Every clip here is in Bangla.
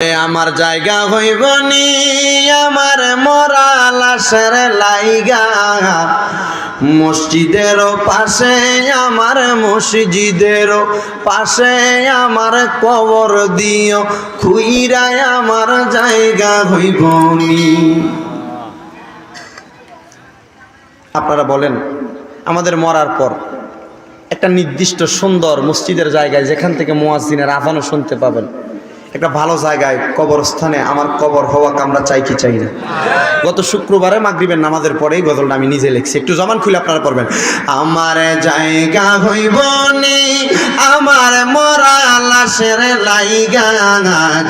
আমার জায়গা হইব নি আমার মরা লাশের লাইগা মসজিদের পাশে আমার মসজিদের পাশে আমার কবর দিও খুইরায় আমার জায়গা হইব নি। আপনারা বলেন আমাদের মরার পর একটা নির্দিষ্ট সুন্দর মসজিদের জায়গায় যেখান থেকে মুয়াজ্জিনের আযানও শুনতে পাবেন একটা ভালো জায়গায় কবরস্থানে আমার কবর হওয়া আমরা চাই কি চাই না? গত শুক্রবারে মাগরিবের নামাজের পরেই গজলটা আমি নিজে লিখছি, একটু জবান খুলে আপনারা পড়বেন। আমার জায়গা হইব নি আমার মরা লাশের লাইগা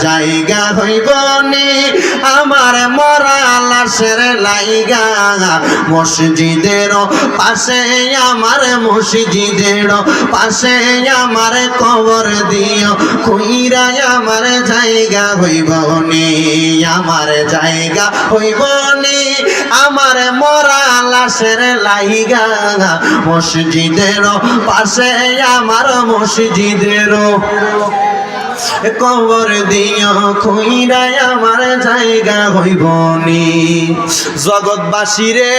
জায়গা হইব নি আমার মরা লাশের লাইগা মসজিদের পাশে আমার মসজিদের পাশে আমার কবর দিও কইরায় আমার জায়গা হইব নি আমার জায়গা হইব নি আমার মরা লাশের লাইগা মসজিদের পাশে আমার মসজিদের কবর দিও কইরায় আমার জায়গা হইব নি। জগৎবাসী রে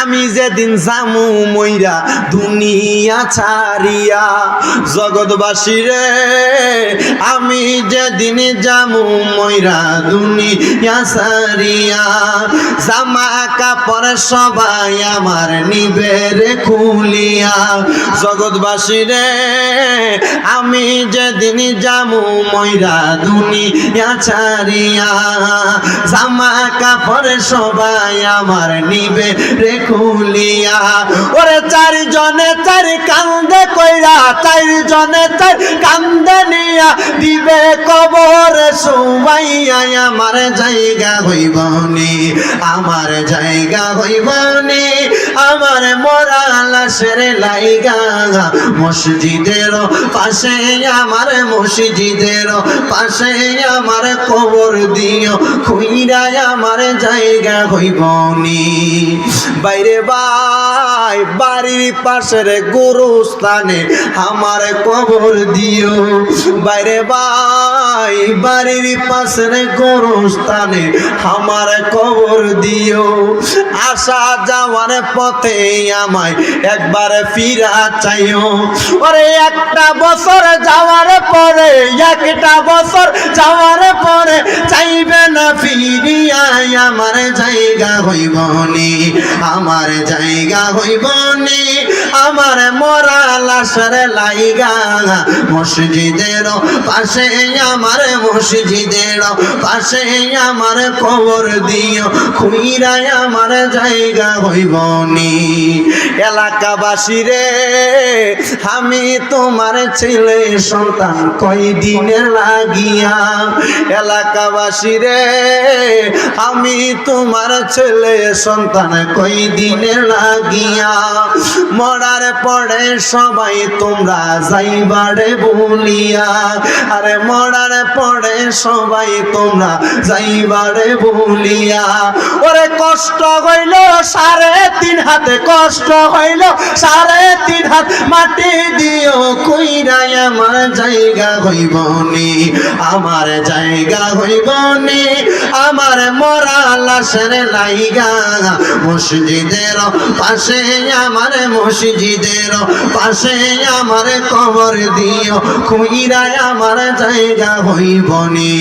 আমি যেদিন জামু মইরা দুনিয়া ছাড়িয়া জগৎবাসী রে আমি যেদিন জামু মইরা দুনিয়া ছাড়িয়া জামা কাপড় সবাই আমার নিবে রে খুলিয়া জগৎবাসী রে আমি যেদিন জামু মইরা দুনিয়া ছাড়িয়া জামা কাপড় সবাই আমার নিবে রে খুলিয়া ওরে চারজনে চার কান্দে কইরা চারজনে চার কান্দে নিয়া দিবে কবর সুবাইয়া আমার জায়গা হইব নি আমার জায়গা হইব নি আমার মরা লাশের লাইগা মসজিদের পাশে আমার মসজিদের পাশে আমার কবর দিও খুইরায় আমার জায়গা হইব নি। বাইরে ভাই বাড়ির পাশের গোরস্থানে আমার কবর দিও বাইরে ভাই বাড়ির পাশের গোরস্থানে আমার কবর দিও আসা যাওয়ার পথে আমায় একবার ফিরা চাইও ওরে একটা বছর যাওয়ার পরে একটা বছর যাওয়ার পরে চাইবে না ফিরিয়া আমার জায়গা হইব নি আমার জায়গা হইব নি আমার মরা লাশের লাইগা মসজিদের পাশে আমার মসজিদের পাশে আমার কবর দিও খুইরায় আমার জায়গা হইব নি। এলাকাবাসী রে আমি তোমার ছেলে সন্তান কয়দিনের লাগিয়া এলাকাবাসী রে আমি তোমার ছেলে সন্তান কয়দিনের লাগিয়া মরার পরে সবাই তোমরা যাইবারে বলিয়া আরে মরার পরে সবাই তোমরা যাইবারে বলিয়া ওরে কষ্ট হইল 3.5 হাতে কষ্ট হইল 3.5 হাত মাটি দিও কইরায় আমার জায়গা হইব নি আমার জায়গা হইব নি আমার মরা লাশের লাইগা মসজিদের পাশে আমার মসজিদের পাশে আমার কবর দিও কইরায় আমার জায়গা হইব নি।